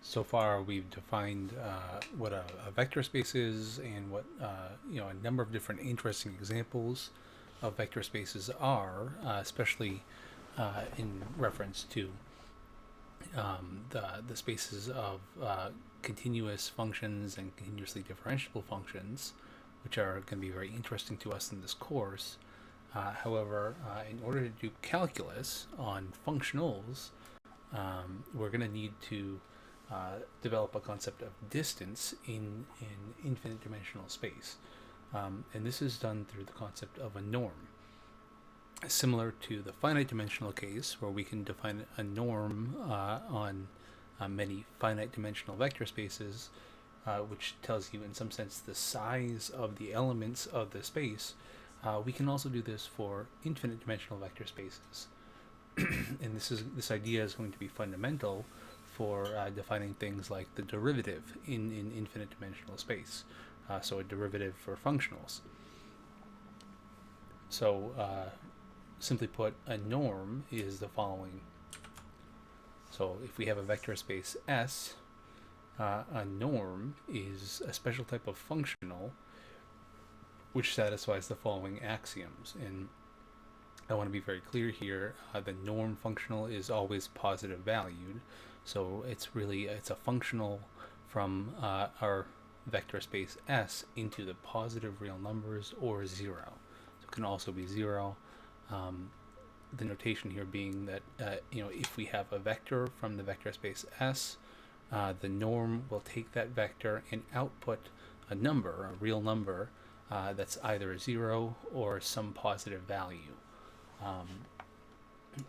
So far, we've defined what a vector space is and what a number of different interesting examples of vector spaces are, especially in reference to the spaces of continuous functions and continuously differentiable functions, which are going to be very interesting to us in this course. However, in order to do calculus on functionals, we're going to need to develop a concept of distance in infinite dimensional space. And this is done through the concept of a norm. Similar to the finite dimensional case, where we can define a norm on many finite dimensional vector spaces, which tells you in some sense the size of the elements of the space, we can also do this for infinite dimensional vector spaces. And this idea is going to be fundamental for defining things like the derivative in infinite dimensional space. So a derivative for functionals. So simply put, a norm is the following. So if we have a vector space S, a norm is a special type of functional which satisfies the following axioms. And I want to be very clear here. The norm functional is always positive valued, so it's a functional from our vector space S into the positive real numbers or 0. So it can also be 0. The notation here being that if we have a vector from the vector space S, the norm will take that vector and output a number, a real number, that's either a 0 or some positive value.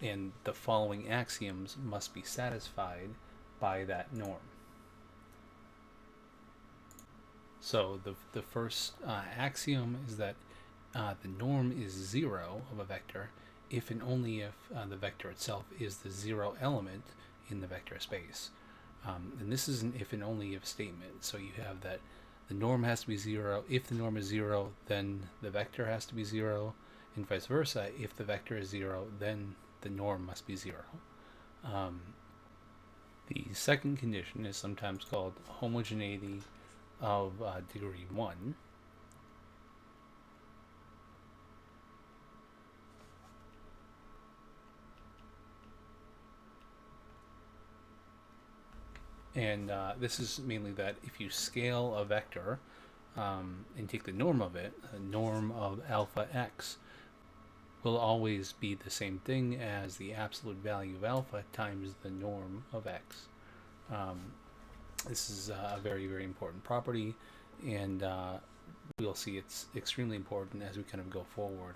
And the following axioms must be satisfied by that norm. So the first axiom is that the norm is 0 of a vector if and only if the vector itself is the 0 element in the vector space. And this is an if and only if statement. So you have that the norm has to be 0. If the norm is 0, then the vector has to be 0, and vice versa. If the vector is 0, then the norm must be 0. The second condition is sometimes called homogeneity of degree 1. And this is mainly that if you scale a vector and take the norm of it, the norm of alpha x will always be the same thing as the absolute value of alpha times the norm of x. This is a very, very important property, and we'll see it's extremely important as we kind of go forward.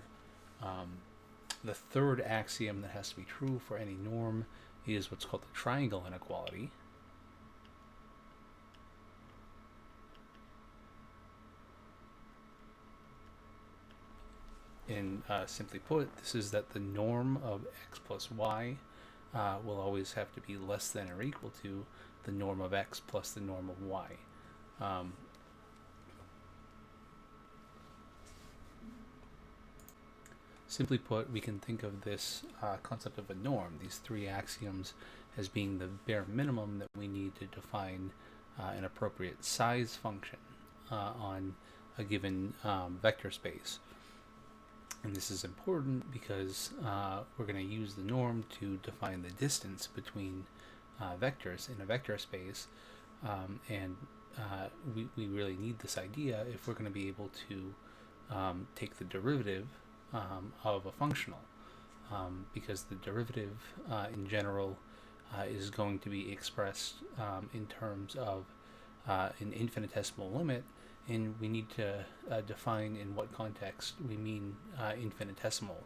The third axiom that has to be true for any norm is what's called the triangle inequality. And simply put, this is that the norm of x plus y will always have to be less than or equal to the norm of x plus the norm of y. Simply put, we can think of this concept of a norm, these three axioms, as being the bare minimum that we need to define an appropriate size function on a given vector space. And this is important because we're going to use the norm to define the distance between vectors in a vector space. And we really need this idea if we're going to be able to take the derivative of a functional. Because the derivative in general is going to be expressed in terms of an infinitesimal limit, and we need to define in what context we mean infinitesimal.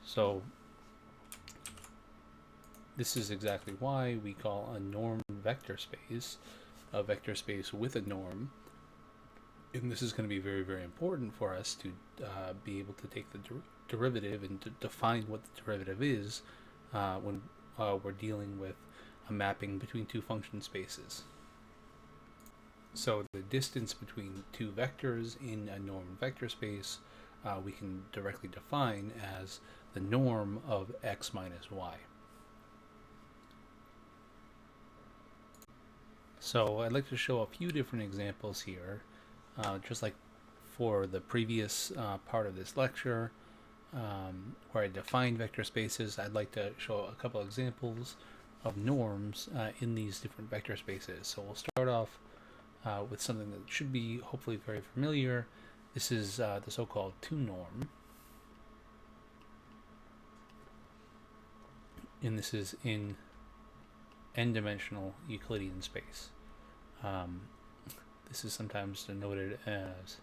So this is exactly why we call a norm vector space a vector space with a norm. And this is going to be very, very important for us to be able to take the derivative and to define what the derivative is when we're dealing with a mapping between two function spaces. So the distance between two vectors in a norm vector space we can directly define as the norm of x minus y. So I'd like to show a few different examples here, just like for the previous part of this lecture, where I defined vector spaces. I'd like to show a couple examples of norms in these different vector spaces. So we'll start off with something that should be hopefully very familiar. This is the so-called 2 norm. And this is in n-dimensional Euclidean space. This is sometimes denoted as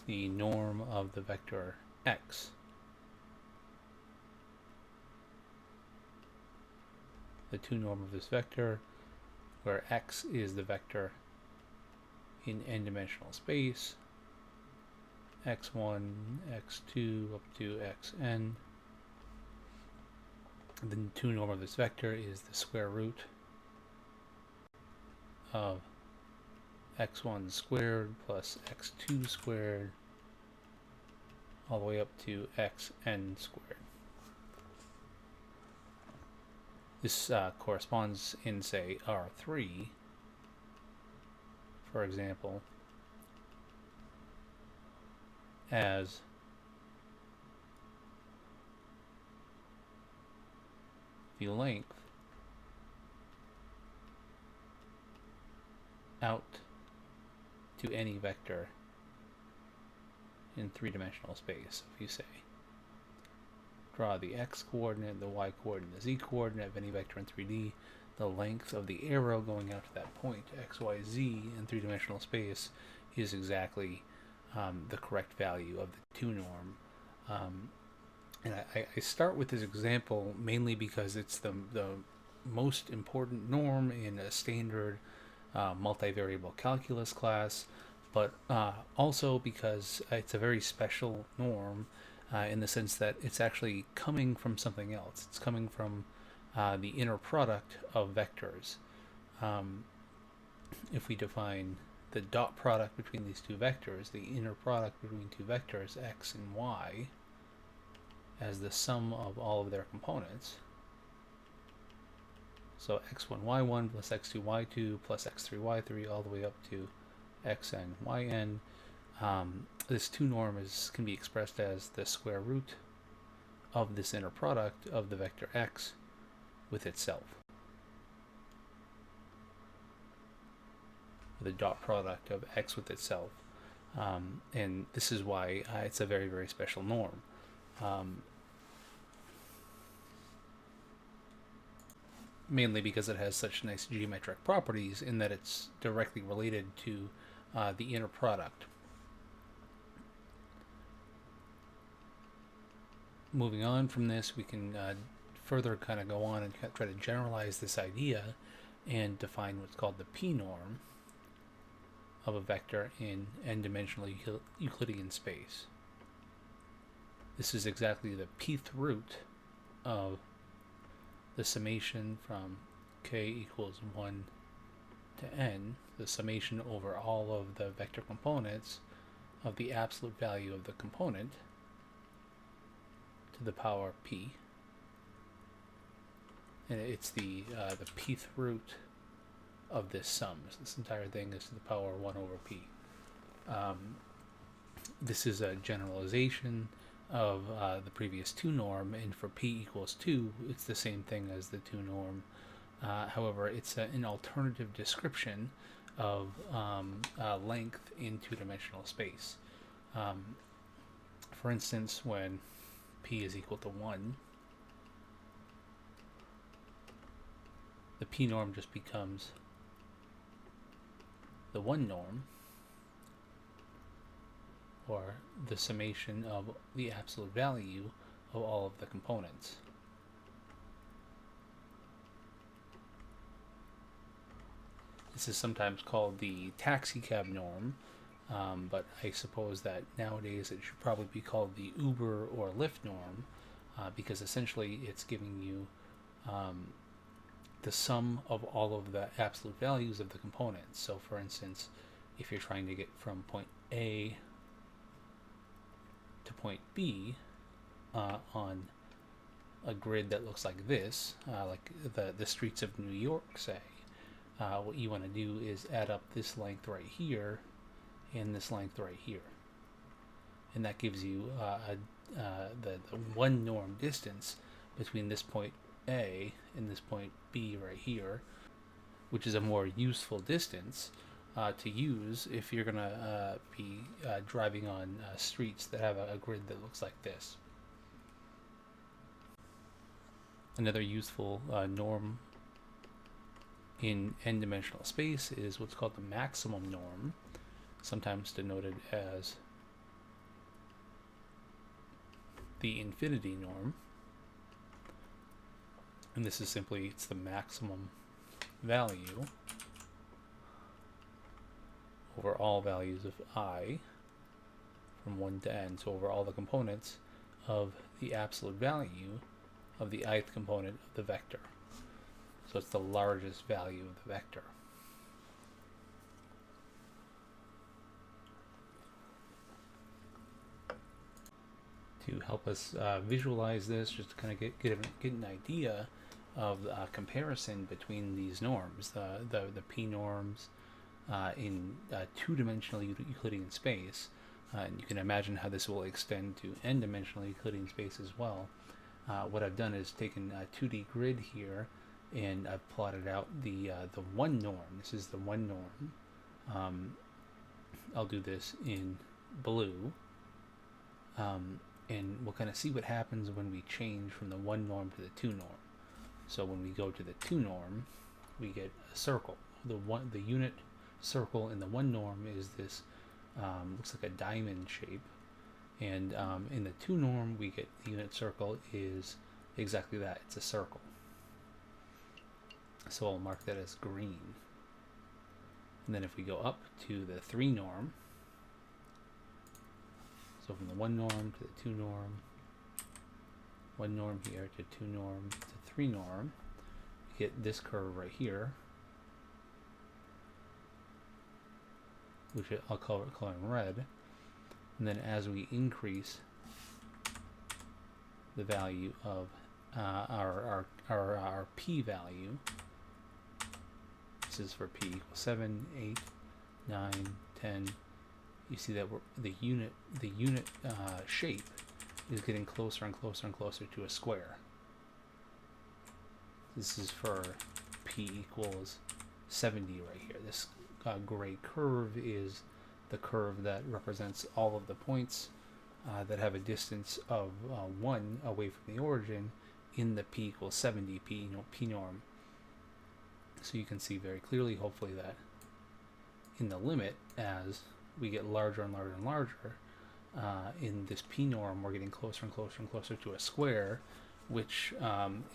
the norm of the vector x. The 2 norm of this vector, where x is the vector in n-dimensional space, x1, x2, up to xn. The 2 norm of this vector is the square root of x1 squared plus x2 squared all the way up to xn squared. This corresponds in, say, R3, for example, as the length out to any vector in 3-dimensional space. If you say, draw the x coordinate, the y coordinate, the z coordinate of any vector in 3D, the length of the arrow going out to that point, x, y, z, in 3-dimensional space, is exactly the correct value of the 2 norm. And I start with this example mainly because it's the most important norm in a standard multivariable calculus class, but also because it's a very special norm in the sense that it's actually coming from something else. It's coming from the inner product of vectors. If we define the dot product between these two vectors, the inner product between two vectors, x and y, as the sum of all of their components. So x1, y1 plus x2, y2 plus x3, y3 all the way up to xn, yn. This 2 norm can be expressed as the square root of this inner product of the vector x with itself. The dot product of x with itself. And this is why it's a very, very special norm. Mainly because it has such nice geometric properties in that it's directly related to the inner product. Moving on from this, we can further kind of go on and try to generalize this idea and define what's called the p-norm of a vector in n-dimensional Euclidean space. This is exactly the pth root of the summation from k equals 1 to n, the summation over all of the vector components of the absolute value of the component to the power p. And it's the pth root of this sum. So this entire thing is to the power 1 over p. This is a generalization of the previous 2 norm, and for p equals 2, it's the same thing as the 2 norm. However, it's an alternative description of length in 2-dimensional space. For instance, when p is equal to 1, the p norm just becomes the 1 norm, or the summation of the absolute value of all of the components. This is sometimes called the taxicab norm, but I suppose that nowadays it should probably be called the Uber or Lyft norm, because essentially it's giving you the sum of all of the absolute values of the components. So for instance, if you're trying to get from point A to point B on a grid that looks like this, like the streets of New York, say, what you want to do is add up this length right here and this length right here. And that gives you the one norm distance between this point A and this point B right here, which is a more useful distance to use if you're going to be driving on streets that have a grid that looks like this. Another useful norm in n-dimensional space is what's called the maximum norm, sometimes denoted as the infinity norm. And this is simply, it's the maximum value over all values of I from 1 to n, so over all the components of the absolute value of the ith component of the vector. So it's the largest value of the vector. To help us visualize this, just to kind of get an idea of the comparison between these norms, the p norms in two-dimensional Euclidean space, and you can imagine how this will extend to n-dimensional Euclidean space as well. What I've done is taken a 2D grid here, and I've plotted out the one norm. This is the one norm. I'll do this in blue, and we'll kind of see what happens when we change from the one norm to the two norm. So when we go to the two norm, we get a circle. The unit circle in the one norm is this looks like a diamond shape, and in the two norm we get the unit circle is exactly that. It's a circle. So I'll mark that as green. And then if we go up to the 3 norm, so from the 1 norm to the 2 norm, 1 norm here to 2 norm to 3 norm, we get this curve right here, which I'll color in red. And then as we increase the value of our p value, this is for p equals 7, 8, 9, 10. You see that the unit shape is getting closer and closer and closer to a square. This is for p equals 70 right here. This gray curve is the curve that represents all of the points that have a distance of 1 away from the origin in the p equals 70 p norm. So you can see very clearly, hopefully, that in the limit, as we get larger and larger and larger, in this p norm, we're getting closer and closer and closer to a square, which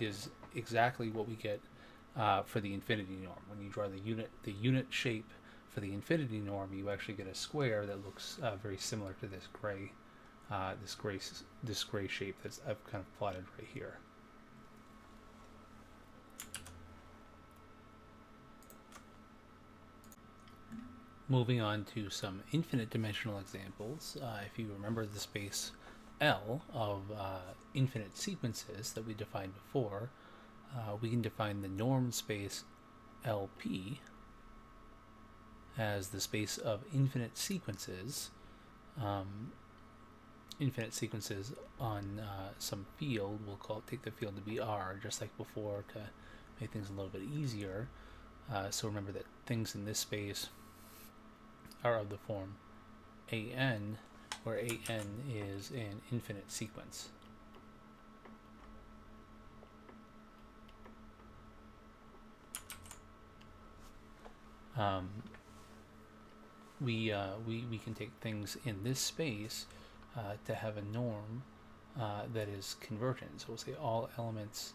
is exactly what we get for the infinity norm. When you draw the unit shape for the infinity norm, you actually get a square that looks very similar to this gray shape that's I've kind of plotted right here. Moving on to some infinite dimensional examples. If you remember the space L of infinite sequences that we defined before, we can define the norm space LP as the space of infinite sequences on some field. We'll take the field to be R, just like before, to make things a little bit easier. So remember that things in this space are of the form AN, where AN is an infinite sequence. We can take things in this space to have a norm that is convergent. So we'll say all elements,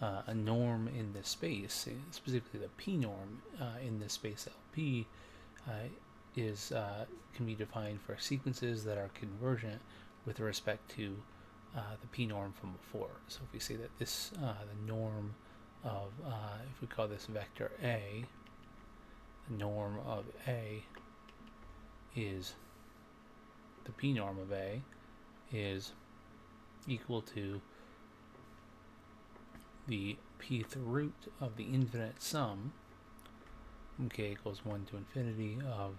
a norm in this space, specifically the p norm in this space LP, can be defined for sequences that are convergent with respect to the p norm from before. So if we say that this the norm of if we call this vector A, the norm of A is the p norm of A is equal to the pth root of the infinite sum, k equals 1 to infinity of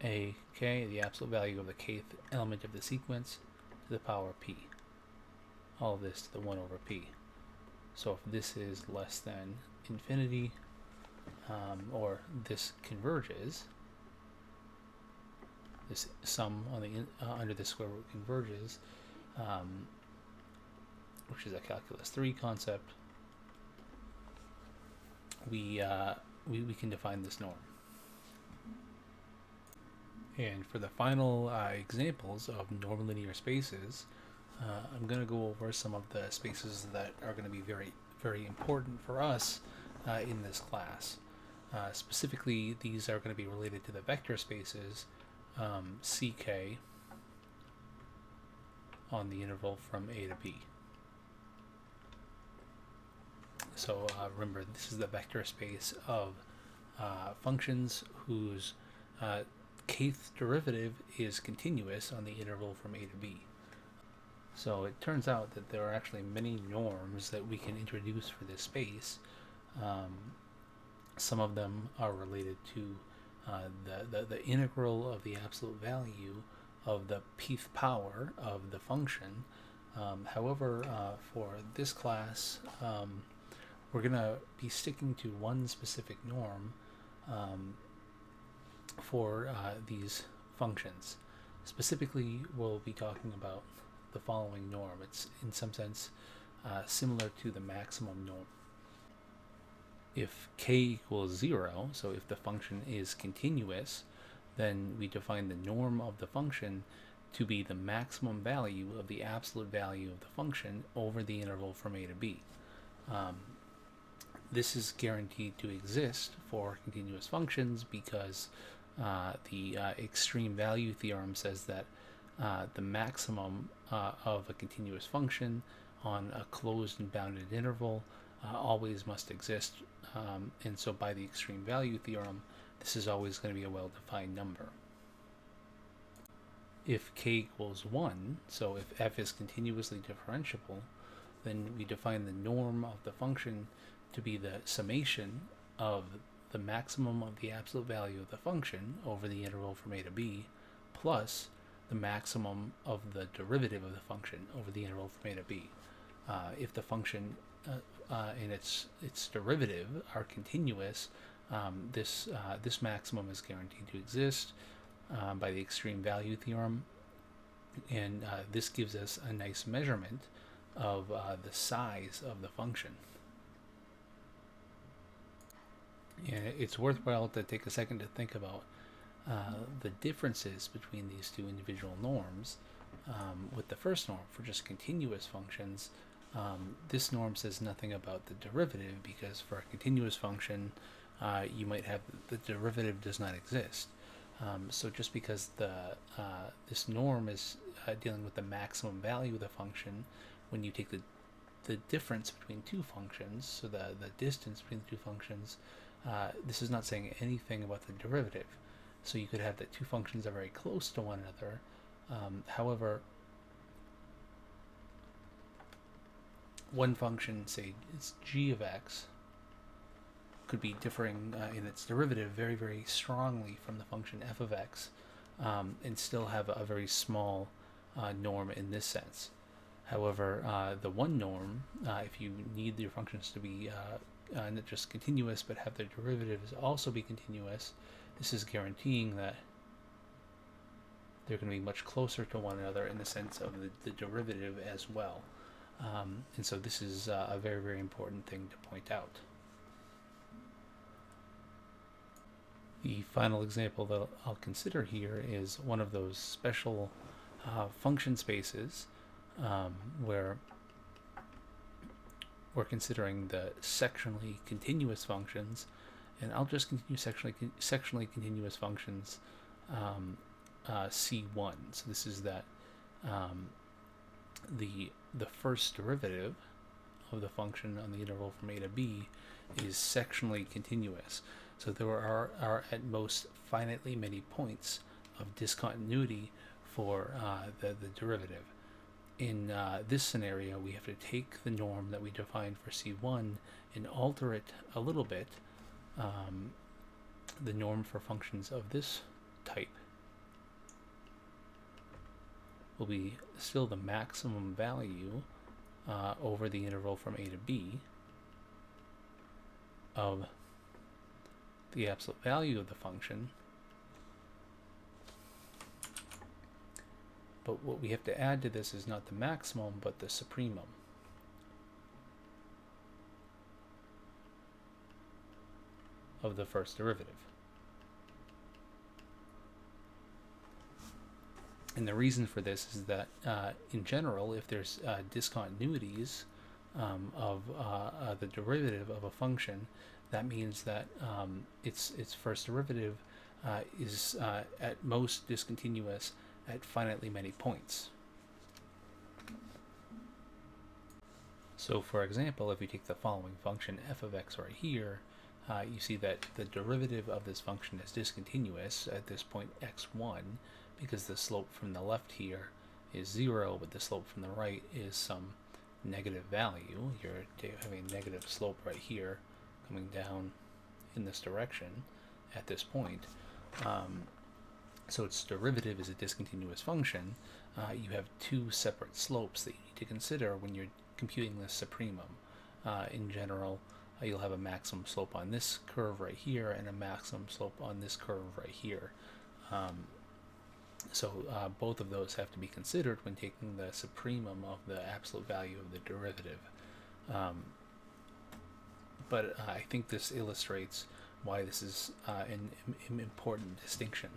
a k, the absolute value of the kth element of the sequence, to the power p. All of this to the 1 over p. So if this is less than infinity, or this converges, this sum on the under the square root converges, which is a calculus 3 concept, we can define this norm. And for the final examples of normal linear spaces, I'm going to go over some of the spaces that are going to be very, very important for us in this class. Specifically, these are going to be related to the vector spaces ck on the interval from a to b. So remember, this is the vector space of functions whose kth derivative is continuous on the interval from a to b. So it turns out that there are actually many norms that we can introduce for this space. Some of them are related to the integral of the absolute value of the pth power of the function. However, for this class, we're going to be sticking to one specific norm for these functions. Specifically, we'll be talking about the following norm. It's in some sense similar to the maximum norm. If k equals 0, so if the function is continuous, then we define the norm of the function to be the maximum value of the absolute value of the function over the interval from a to b. This is guaranteed to exist for continuous functions because the extreme value theorem says that the maximum of a continuous function on a closed and bounded interval always must exist, and so by the extreme value theorem, this is always going to be a well-defined number. If k equals 1, so if f is continuously differentiable, then we define the norm of the function to be the summation of the maximum of the absolute value of the function over the interval from a to b plus the maximum of the derivative of the function over the interval from a to b. If the function and its derivative are continuous, this maximum is guaranteed to exist by the extreme value theorem, and this gives us a nice measurement of the size of the function. And it's worthwhile to take a second to think about the differences between these two individual norms. With the first norm, for just continuous functions, this norm says nothing about the derivative, because for a continuous function, you might have the derivative does not exist. So just because this norm is dealing with the maximum value of the function, when you take the difference between two functions, so the distance between the two functions, this is not saying anything about the derivative. So you could have that two functions are very close to one another. However, one function, say it's g of x, could be differing in its derivative very, very strongly from the function f of x, and still have a very small norm in this sense. However, the one norm, if you need your functions to be not just continuous, but have their derivatives also be continuous, this is guaranteeing that they're going to be much closer to one another in the sense of the derivative as well. And so this is a very, very important thing to point out. The final example that I'll consider here is one of those special function spaces where we're considering the sectionally continuous functions, and I'll just continue sectionally continuous functions C1. So this is that the first derivative of the function on the interval from a to b is sectionally continuous. So there are at most finitely many points of discontinuity for the derivative. in this scenario, we have to take the norm that we defined for C1 and alter it a little bit. The norm for functions of this type will be still the maximum value over the interval from a to b of the absolute value of the function. But what we have to add to this is not the maximum, but the supremum. Of the first derivative. And the reason for this is that in general, if there's discontinuities of the derivative of a function, that means that its first derivative is at most discontinuous at finitely many points. So for example, if you take the following function f of x right here, you see that the derivative of this function is discontinuous at this point x1, because the slope from the left here is 0, but the slope from the right is some negative value. You're having a negative slope right here coming down in this direction at this point. So its derivative is a discontinuous function. You have two separate slopes that you need to consider when you're computing this supremum. In general, you'll have a maximum slope on this curve right here and a maximum slope on this curve right here. So both of those have to be considered when taking the supremum of the absolute value of the derivative. But I think this illustrates why this is an important distinction.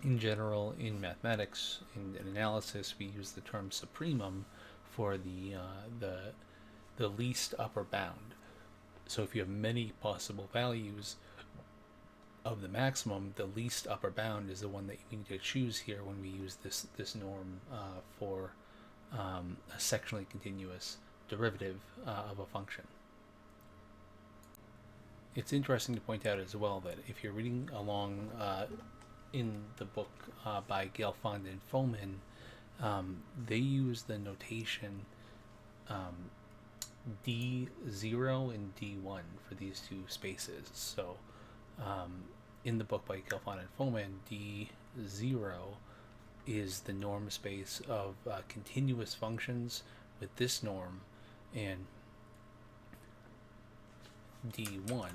In general, in mathematics, in analysis, we use the term supremum for the least upper bound. So if you have many possible values of the maximum, the least upper bound is the one that you need to choose here when we use this norm for a sectionally continuous derivative of a function. It's interesting to point out as well that if you're reading along in the book by Gelfand and Fomin, they use the notation D0 and D1 for these two spaces. So in the book by Gelfand and Fomin, D0 is the norm space of continuous functions with this norm, and D1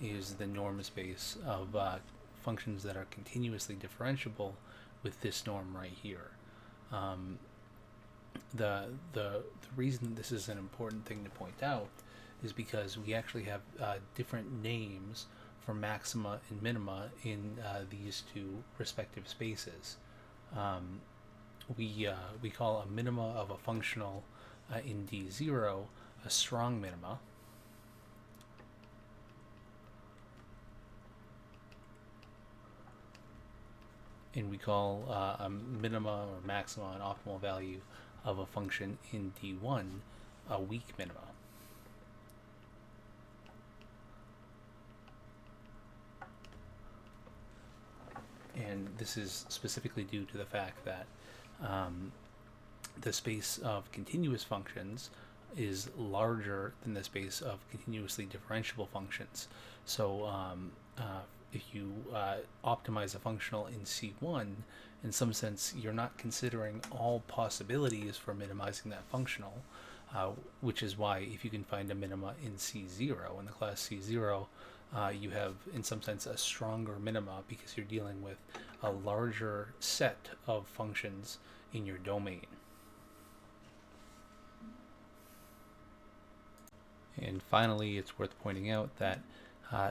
is the norm space of functions that are continuously differentiable with this norm right here. The reason this is an important thing to point out is because we actually have different names for maxima and minima in these two respective spaces. We call a minima of a functional in D0 a strong minima. And we call a minima or maxima, an optimal value of a function in D1 a weak minima. And this is specifically due to the fact that the space of continuous functions is larger than the space of continuously differentiable functions. So if you optimize a functional in C1, in some sense, you're not considering all possibilities for minimizing that functional, which is why if you can find a minima in C0, in the class C0, you have, in some sense, a stronger minima because you're dealing with a larger set of functions in your domain. And finally, it's worth pointing out that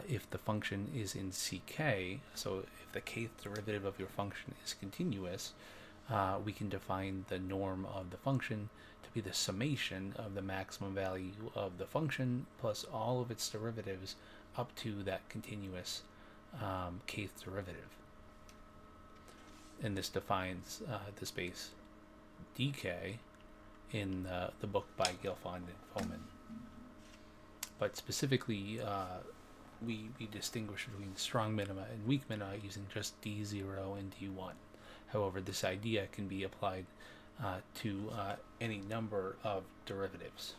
if the function is in CK, so if the kth derivative of your function is continuous, we can define the norm of the function to be the summation of the maximum value of the function plus all of its derivatives up to that continuous kth derivative. And this defines the space dk in the book by Gelfand and Fomin. But specifically, we distinguish between strong minima and weak minima using just d0 and d1. However, this idea can be applied to any number of derivatives.